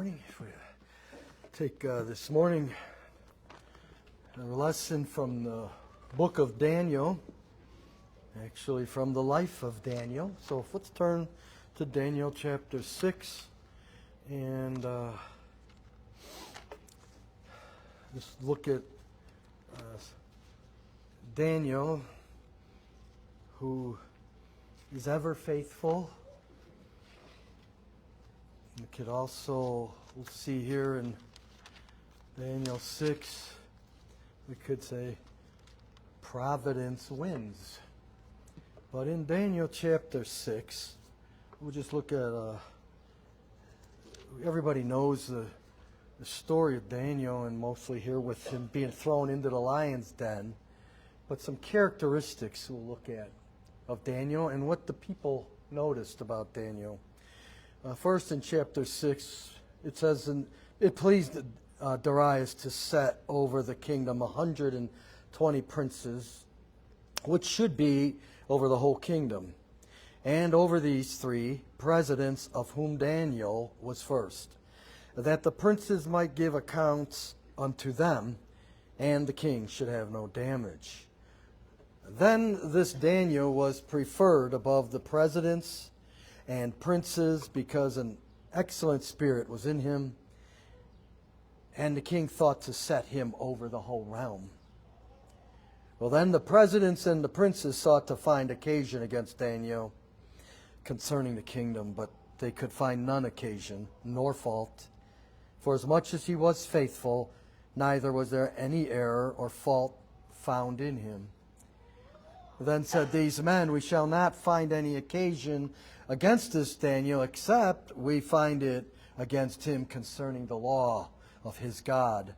morning. If we take this morning a lesson from the book of Daniel, actually from the life of Daniel. So let's turn to Daniel chapter 6 and just look at Daniel, who is ever faithful. We could also, we'll see here in Daniel 6, we could say providence wins. But in Daniel chapter 6, we'll just look at, everybody knows the story of Daniel, and mostly here with him being thrown into the lion's den. But some characteristics we'll look at of Daniel and what the people noticed about Daniel. First, in chapter 6, it says, and it pleased Darius to set over the kingdom 120 princes, which should be over the whole kingdom, and over these three presidents, of whom Daniel was first, that the princes might give accounts unto them, and the king should have no damage. Then this Daniel was preferred above the presidents and princes, because an excellent spirit was in him, and the king thought to set him over the whole realm. Well, then the presidents and the princes sought to find occasion against Daniel concerning the kingdom, but they could find none occasion, nor fault. For as much as he was faithful, neither was there any error or fault found in him. Then said these men, we shall not find any occasion against this Daniel, except we find it against him concerning the law of his God.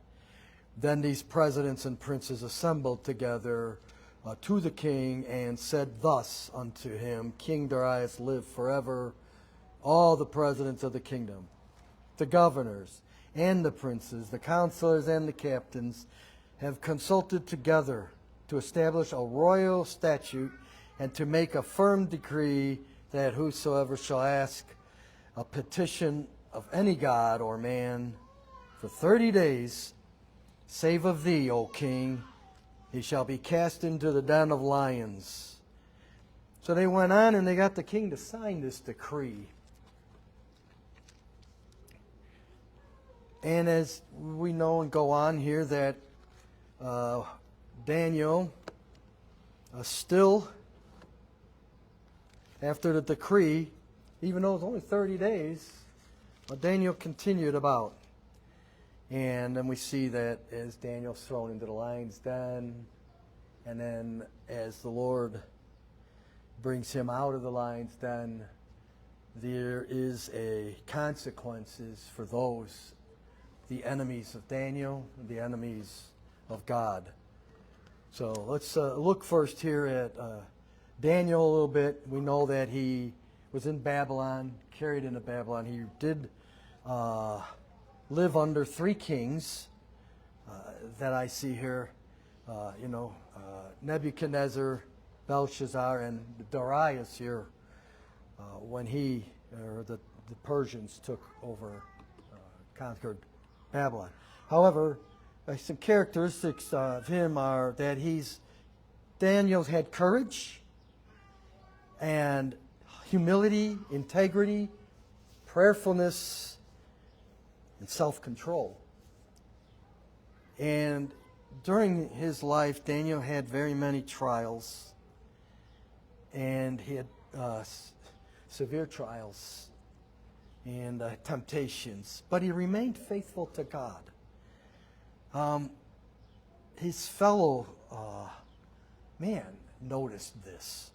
Then these presidents and princes assembled together to the king, and said thus unto him, King Darius, live forever. All the presidents of the kingdom, the governors and the princes, the counselors and the captains, have consulted together to establish a royal statute and to make a firm decree that whosoever shall ask a petition of any god or man for 30 days, save of thee, O king, he shall be cast into the den of lions. So they went on and they got the king to sign this decree. And as we know and go on here, that Daniel still, after the decree, even though it was only 30 days, Daniel continued about. And then we see that as Daniel's thrown into the lion's den, and then as the Lord brings him out of the lion's den, there is a consequences for those, the enemies of Daniel, the enemies of God. So let's look first here at Daniel a little bit. We know that he was in Babylon, carried into Babylon. He did live under three kings that I see here. Nebuchadnezzar, Belshazzar, and Darius here when the Persians took over, conquered Babylon. However, some characteristics of him are that Daniel's had courage and humility, integrity, prayerfulness, and self-control. And during his life, Daniel had very many trials, and he had severe trials and temptations, but he remained faithful to God. His fellow man noticed this.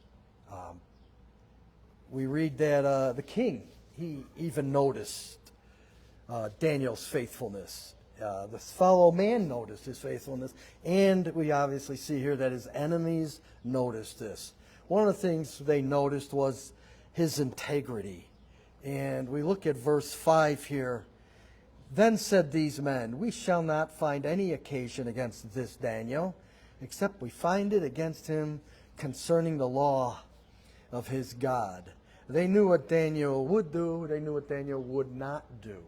We read that the king, he even noticed Daniel's faithfulness. The fellow man noticed his faithfulness, and we obviously see here that his enemies noticed this. One of the things they noticed was his integrity. And we look at verse 5 here. Then said these men, we shall not find any occasion against this Daniel, except we find it against him concerning the law of his God. They knew what Daniel would do. They knew what Daniel would not do.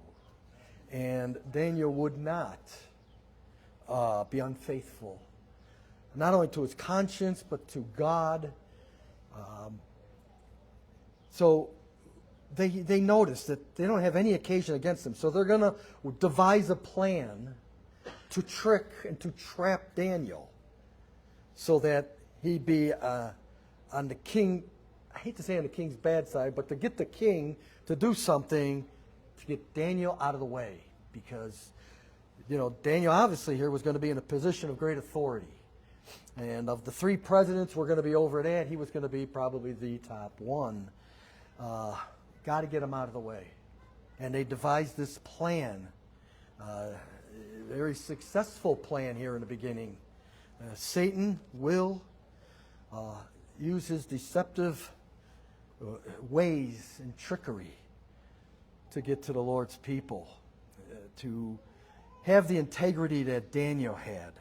And Daniel would not be unfaithful, not only to his conscience, but to God. So they notice that they don't have any occasion against him. So they're going to devise a plan to trick and to trap Daniel so that he'd be on the king, I hate to say on the king's bad side, but to get the king to do something to get Daniel out of the way. Because, Daniel obviously here was going to be in a position of great authority. And of the three presidents we're going to be over that, he was going to be probably the top one. Got to get him out of the way. And they devised this plan, very successful plan here in the beginning. Satan will use his deceptive ways and trickery to get to the Lord's people, to have the integrity that Daniel had.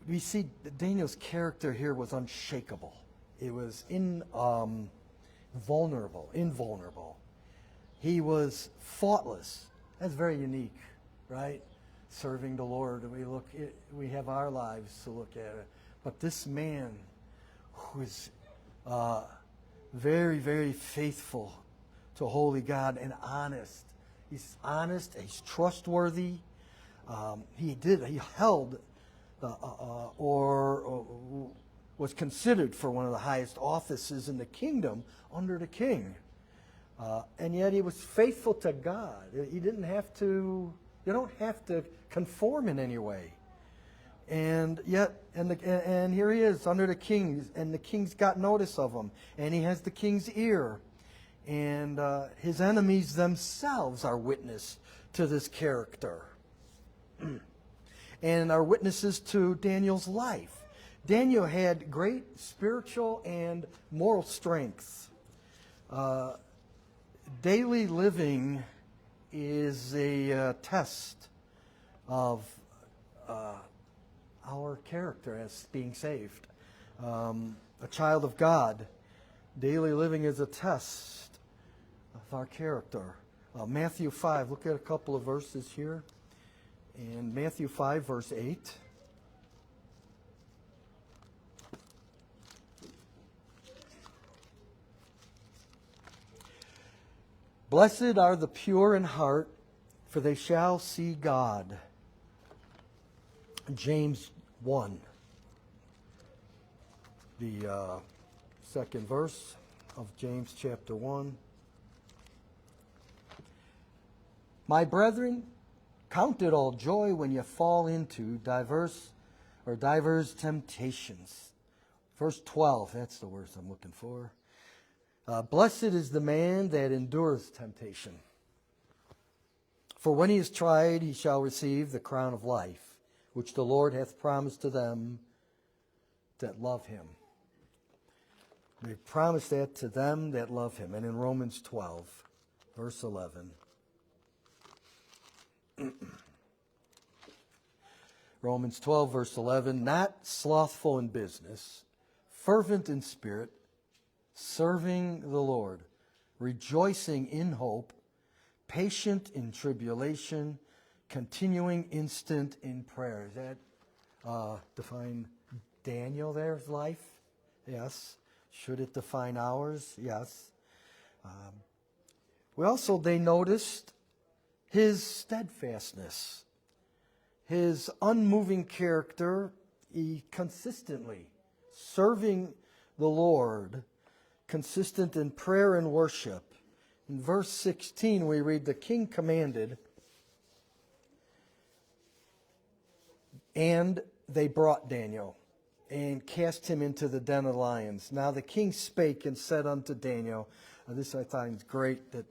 We see Daniel's character here was unshakable. It was invulnerable. He was faultless. That's very unique, right? Serving the Lord, we have our lives to look at it. But this man who is very, very faithful to holy God and honest. He's honest. He's trustworthy. He held or was considered for one of the highest offices in the kingdom under the king. And yet he was faithful to God. You don't have to conform in any way. And yet, and here he is under the king, and the king's got notice of him, and he has the king's ear. And his enemies themselves are witness to this character. And are witnesses to Daniel's life. Daniel had great spiritual and moral strength. Daily living is a test of our character as being saved. A child of God, daily living is a test of our character. Matthew 5, look at a couple of verses here. In Matthew 5, verse 8. Blessed are the pure in heart, for they shall see God. James 1, the second verse of James chapter 1. My brethren, count it all joy when you fall into diverse temptations. Verse 12, that's the words I'm looking for. Blessed is the man that endures temptation. For when he is tried, he shall receive the crown of life, which the Lord hath promised to them that love him. He promised that to them that love him. And in Romans 12, verse 11. Romans 12, verse 11. Not slothful in business, fervent in spirit, serving the Lord, rejoicing in hope, patient in tribulation, continuing instant in prayer. Does that define Daniel there's life? Yes. Should it define ours? Yes. They noticed his steadfastness, his unmoving character, he consistently serving the Lord, consistent in prayer and worship. In verse 16 we read, the king commanded, and they brought Daniel and cast him into the den of lions. Now the king spake and said unto Daniel, this I find is great, that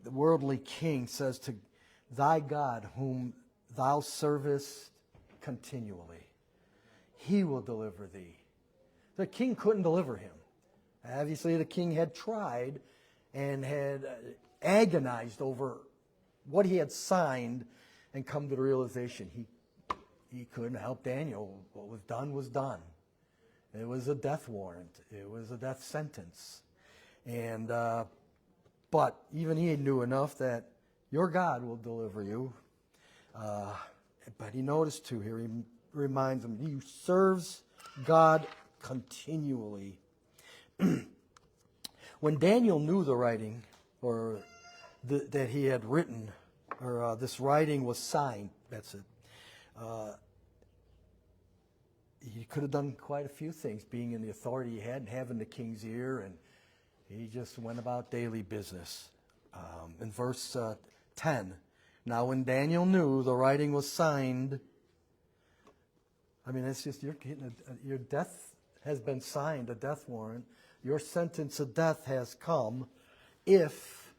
the worldly king says to thy God whom thou servest continually, he will deliver thee. The king couldn't deliver him. Obviously the king had tried and had agonized over what he had signed and come to the realization he couldn't help Daniel. What was done was done. It was a death warrant. It was a death sentence. And But even he knew enough that your God will deliver you. But he noticed too here, he reminds him, he serves God continually. When Daniel knew the writing, or that he had written, or this writing was signed, that's it. He could have done quite a few things, being in the authority he had and having the king's ear, and he just went about daily business. In verse 10, now when Daniel knew the writing was signed, I mean, it's just, you're getting your death has been signed, a death warrant. Your sentence of death has come if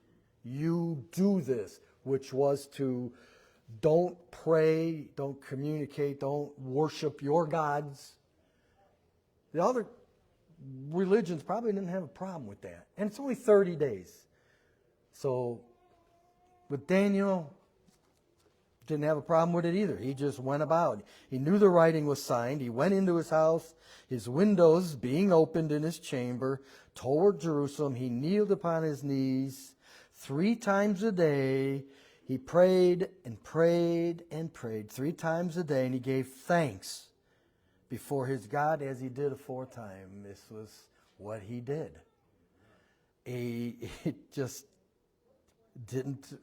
you do this, which was to don't pray, don't communicate, don't worship your gods. The other religions probably didn't have a problem with that. And it's only 30 days. So with Daniel, didn't have a problem with it either. He just went about. He knew the writing was signed. He went into his house, his windows being opened in his chamber toward Jerusalem. He kneeled upon his knees 3 times a day. He prayed and prayed and prayed 3 times a day, and he gave thanks before his God as he did aforetime. This was what he did. He just didn't,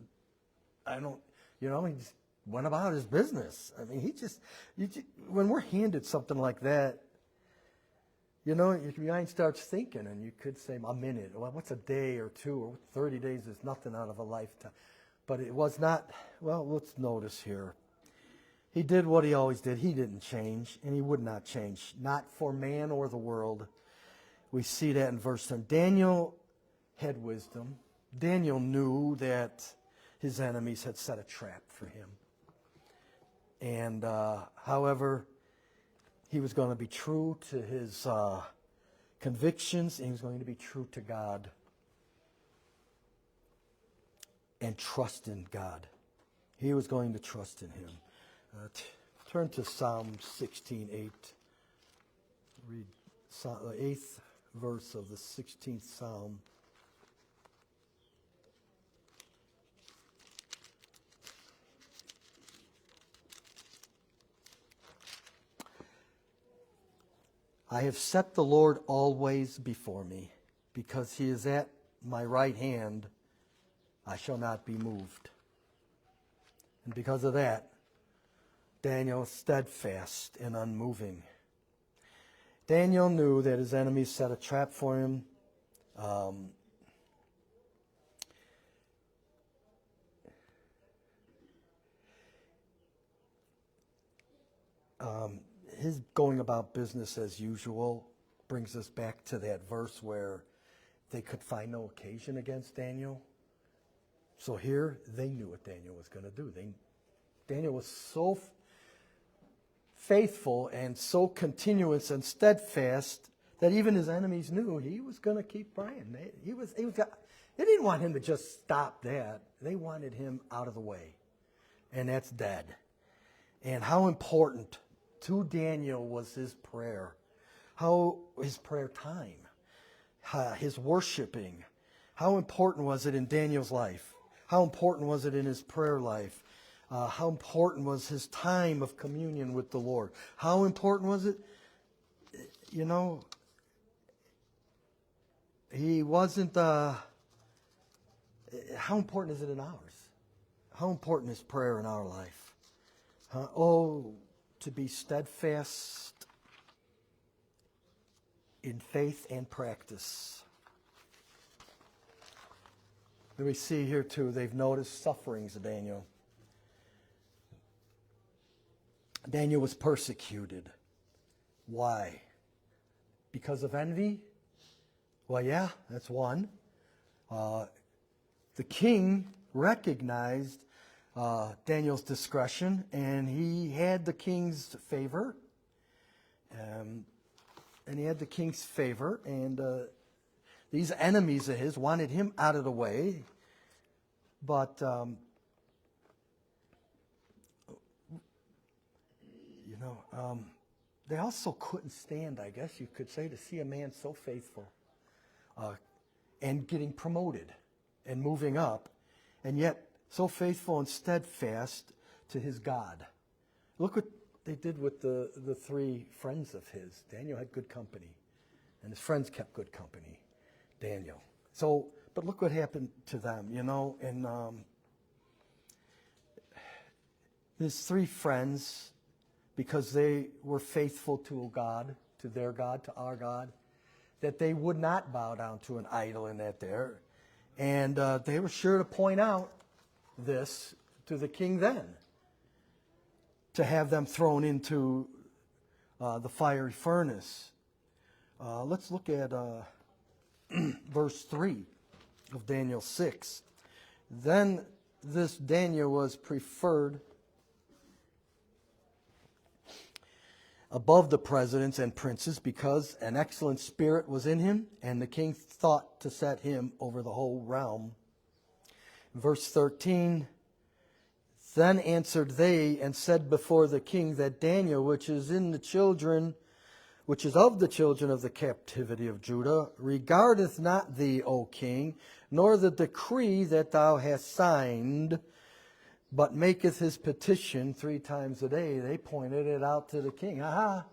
he just went about his business. I mean, when we're handed something like that, your mind starts thinking, and you could say a minute, well, what's a day or 2 or 30 days is nothing out of a lifetime. But it was not, well, let's notice here. He did what he always did. He didn't change, and he would not change, not for man or the world. We see that in verse 10. Daniel had wisdom. Daniel knew that his enemies had set a trap for him. And, however, he was going to be true to his convictions, and he was going to be true to God and trust in God. He was going to trust in him. Turn to Psalm 16:8. Read the 8th verse of the 16th Psalm. I have set the Lord always before me. Because he is at my right hand, I shall not be moved. And because of that, Daniel is steadfast and unmoving. Daniel knew that his enemies set a trap for him. His going about business as usual brings us back to that verse where they could find no occasion against Daniel. So here, they knew what Daniel was going to do. Daniel was so faithful and so continuous and steadfast that even his enemies knew he was going to keep praying. They didn't want him to just stop that. They wanted him out of the way. And that's dead. And how important to Daniel was his prayer. How his prayer time. His worshiping. How important was it in Daniel's life? How important was it in his prayer life? How important was his time of communion with the Lord? How important was it? He wasn't, how important is it in ours? How important is prayer in our life? To be steadfast in faith and practice. And we see here too, they've noticed sufferings of Daniel. Daniel was persecuted. Why? Because of envy? Well, yeah, that's one. The king recognized Daniel's discretion, and he had the king's favor. And these enemies of his wanted him out of the way. But, they also couldn't stand, I guess you could say, to see a man so faithful and getting promoted. and moving up, and yet so faithful and steadfast to his God. Look what they did with the three friends of his. Daniel had good company, and his friends kept good company. Daniel. So, but look what happened to them, and his three friends, because they were faithful to God, to their God, to our God, that they would not bow down to an idol in that there. And they were sure to point out this to the king then, to have them thrown into the fiery furnace. Let's look at verse 3 of Daniel 6. Then this Daniel was preferred above the presidents and princes because an excellent spirit was in him, and the king thought to set him over the whole realm. Verse 13, then answered they and said before the king that Daniel, which is of the children of the captivity of Judah, regardeth not thee, O king, nor the decree that thou hast signed, but maketh his petition 3 times a day. They pointed it out to the king. Aha,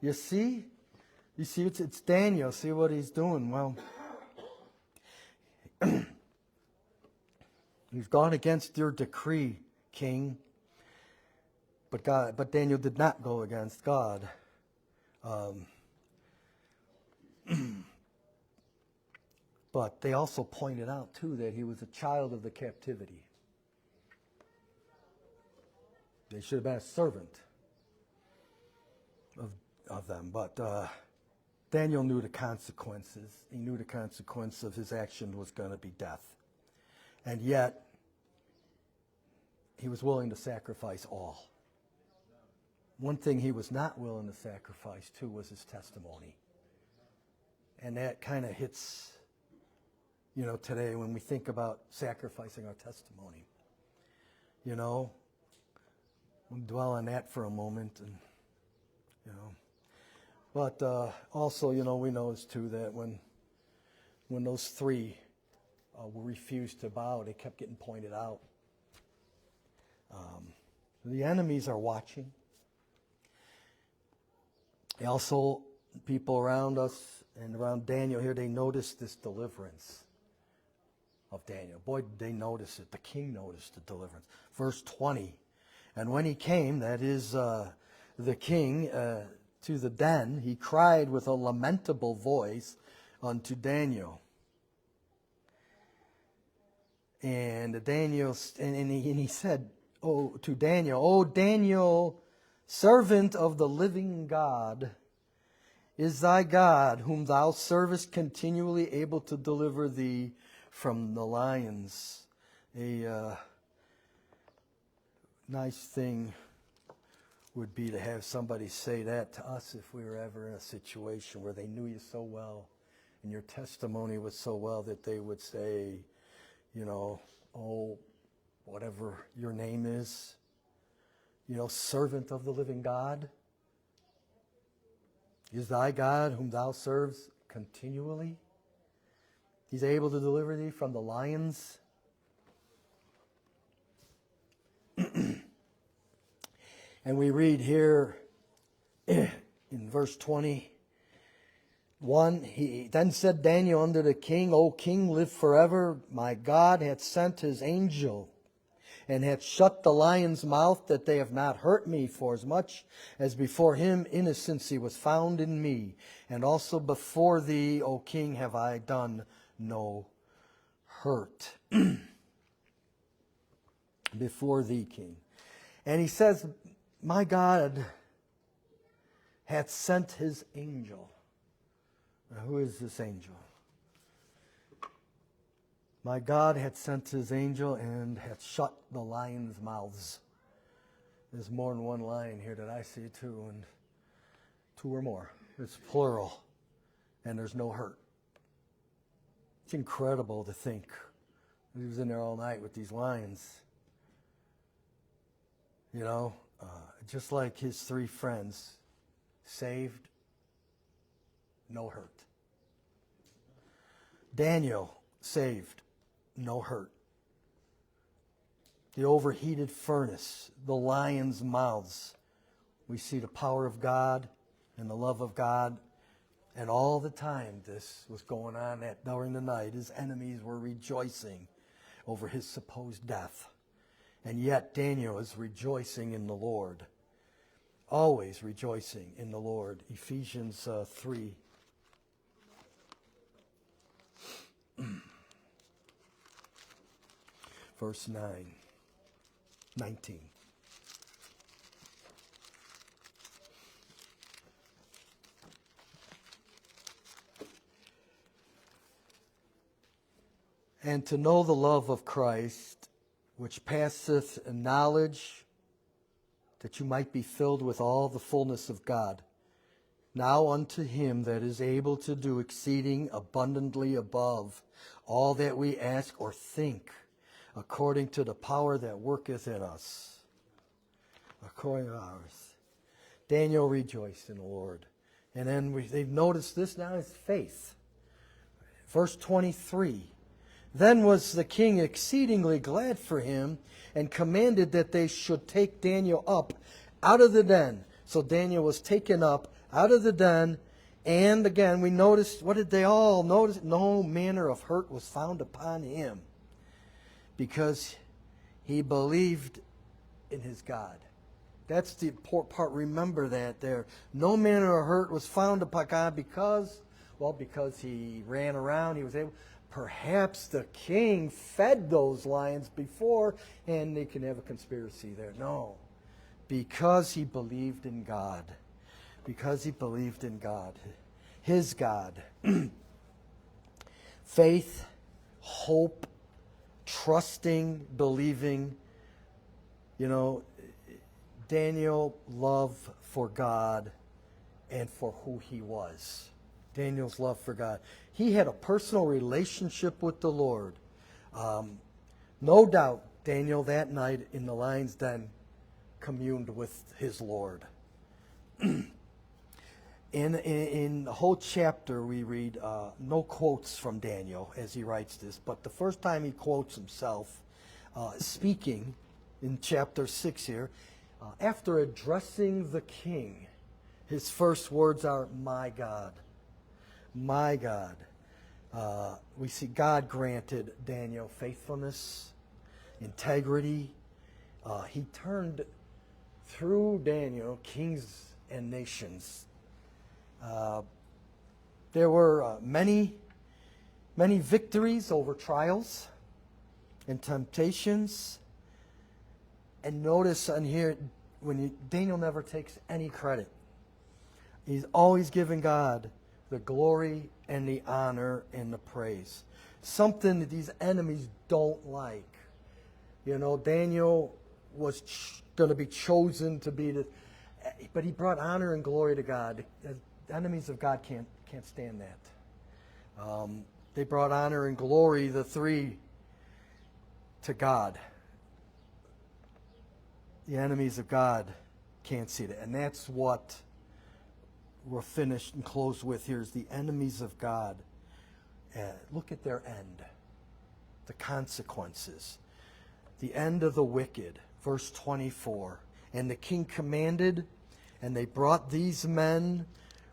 you see? You see, it's Daniel. See what he's doing? Well, he's gone against your decree, king. But Daniel did not go against God. But they also pointed out, too, that he was a child of the captivity. They should have been a servant of them. But Daniel knew the consequences. He knew the consequence of his action was going to be death. And yet, he was willing to sacrifice all. One thing he was not willing to sacrifice, too, was his testimony. And that kind of hits, today when we think about sacrificing our testimony. We'll dwell on that for a moment, and But also, we notice too that when those three refused to bow, they kept getting pointed out. The enemies are watching. Also, people around us and around Daniel here, they noticed this deliverance of Daniel. Boy, did they notice it. The king noticed the deliverance. Verse 20. And when he came, that is the king, to the den, he cried with a lamentable voice unto Daniel. And Daniel, and he said, to Daniel, O Daniel, servant of the living God, is thy God, whom thou servest, continually able to deliver thee from the lions? A nice thing would be to have somebody say that to us if we were ever in a situation where they knew you so well and your testimony was so well that they would say, whatever your name is, servant of the living God. Is thy God whom thou serves continually? He's able to deliver thee from the lions. And we read here in verse 21, he then said Daniel unto the king, O king, live forever. My God hath sent his angel, and hath shut the lion's mouth, that they have not hurt me, for as much as before him innocency was found in me. And also before thee, O king, have I done no hurt. Before thee, king. And he says, my God hath sent his angel. Now, who is this angel? My God hath sent his angel and hath shut the lions' mouths. There's more than one lion here that I see too, and 2 or more. It's plural, and there's no hurt. It's incredible to think. He was in there all night with these lions. Just like his 3 friends, saved, no hurt. Daniel, saved, no hurt. The overheated furnace, the lions' mouths. We see the power of God and the love of God. And all the time this was going on during the night, his enemies were rejoicing over his supposed death. And yet Daniel is rejoicing in the Lord. Always rejoicing in the Lord. Ephesians 3. Verse 19. And to know the love of Christ, which passeth in knowledge, that you might be filled with all the fullness of God. Now unto him that is able to do exceeding abundantly above all that we ask or think, according to the power that worketh in us. According to ours. Daniel rejoiced in the Lord. And then they've noticed this now is faith. Verse 23. Then was the king exceedingly glad for him, and commanded that they should take Daniel up out of the den. So Daniel was taken up out of the den, and again we noticed, what did they all notice? No manner of hurt was found upon him, because he believed in his God. That's the important part. Remember that there. No manner of hurt was found upon God because he ran around, he was able. Perhaps the king fed those lions before, and they can have a conspiracy there. No, because he believed in God. Because he believed in God. His God. Faith, hope, trusting, believing. You know, Daniel love for God and for who he was. Daniel's love for God. He had a personal relationship with the Lord. No doubt, Daniel that night in the lion's den communed with his Lord. In the whole chapter we read no quotes from Daniel as he writes this, but the first time he quotes himself speaking in chapter 6 here, after addressing the king, his first words are, "My God." My God. We see God granted Daniel faithfulness, integrity. He turned through Daniel kings and nations. There were many victories over trials and temptations. And notice on here, Daniel never takes any credit. He's always giving God the glory and the honor and the praise. Something that these enemies don't like. You know, Daniel was going to be chosen to be but he brought honor and glory to God. The enemies of God can't stand that. They brought honor and glory, the three, to God. The enemies of God can't see that. And that's what we're finished and close with here is the enemies of God. Look at their end. The consequences. The end of the wicked. Verse 24. And the king commanded, and they brought these men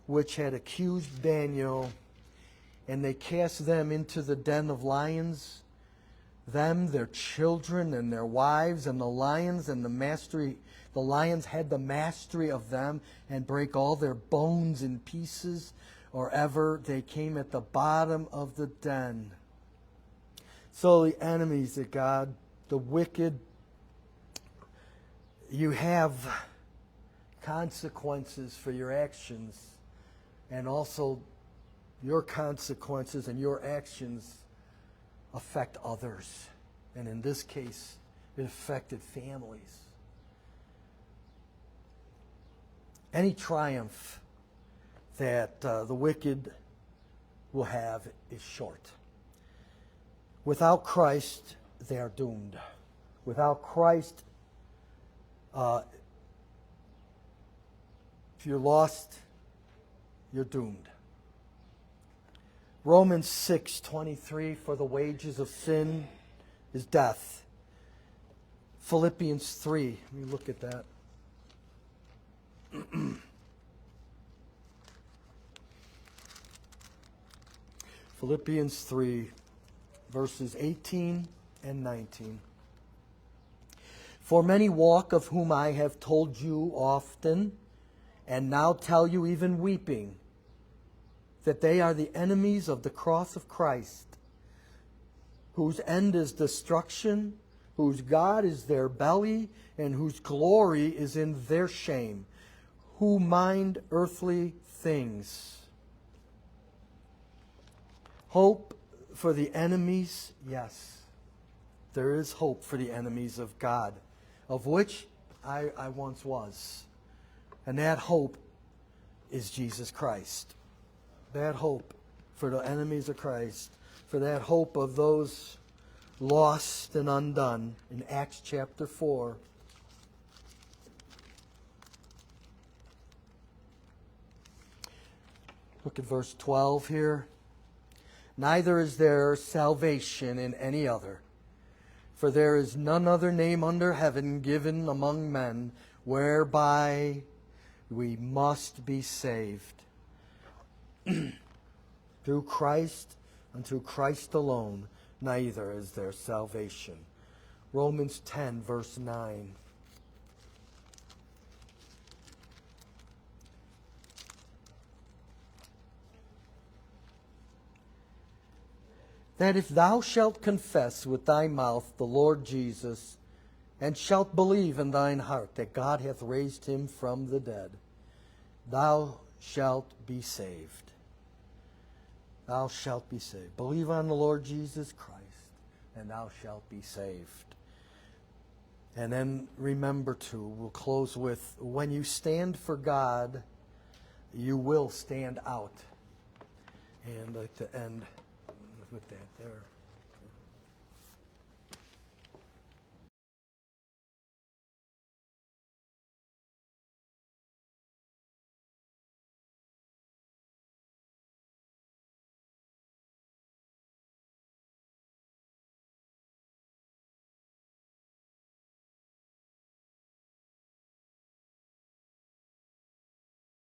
which had accused Daniel, and they cast them into the den of lions, them, their children, and their wives, and the lions, and the lions had the mastery of them, and break all their bones in pieces, or ever they came at the bottom of the den. So the enemies of God, the wicked, you have consequences for your actions, and also your consequences and your actions affect others. And in this case, it affected families. Any triumph that the wicked will have is short. Without Christ, they are doomed. Without Christ, if you're lost, you're doomed. Romans 6:23, for the wages of sin is death. Philippians 3, let me look at that. Philippians 3, verses 18 and 19. For many walk, of whom I have told you often, and now tell you even weeping, that they are the enemies of the cross of Christ, whose end is destruction, whose God is their belly, and whose glory is in their shame, who mind earthly things. Hope for the enemies, yes, there is hope for the enemies of God, of which I once was. And that hope is Jesus Christ. That hope for the enemies of Christ, for that hope of those lost and undone in Acts chapter 4. Look at verse 12 here. Neither is there salvation in any other, for there is none other name under heaven given among men whereby we must be saved. Through Christ, unto Christ alone, neither is there salvation. Romans 10, verse 9. That if thou shalt confess with thy mouth the Lord Jesus, and shalt believe in thine heart that God hath raised him from the dead, thou shalt be saved. Thou shalt be saved. Believe on the Lord Jesus Christ, and thou shalt be saved. And then remember too, we'll close with, when you stand for God, you will stand out. And I'd like to end with that there.